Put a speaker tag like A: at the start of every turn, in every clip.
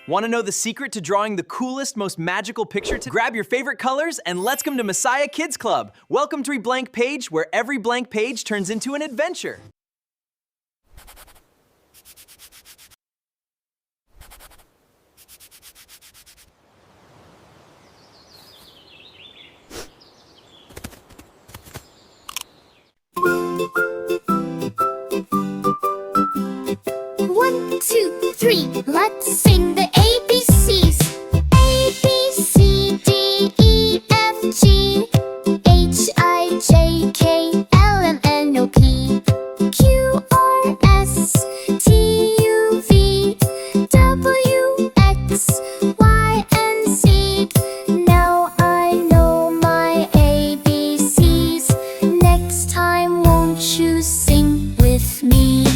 A: Want to know the secret to drawing the coolest, most magical picture? Grab your favorite colors and let's come to Messiah Kids Club. Welcome to Blank Page, where every blank page turns into an adventure.
B: One, two, three, let's sing the ABCs. A, B, C, D, E, F, G, H, I, J, K, L, M, N, O, P, Q, R, S, T, U, V, W, X, Y, and Z. Now I know my ABCs. Next time, won't you sing with me?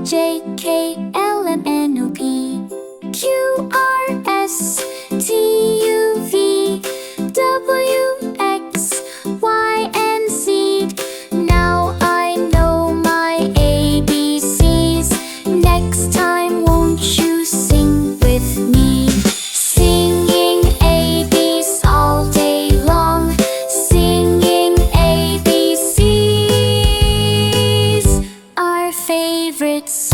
B: J, K, L, M, N, O, P, Q, R, S, T, U, V, W, X, Y, and Z. Now I know my ABCs. Next time, won't you sing with me? Singing ABCs all day long. Singing ABCs, our favorite song.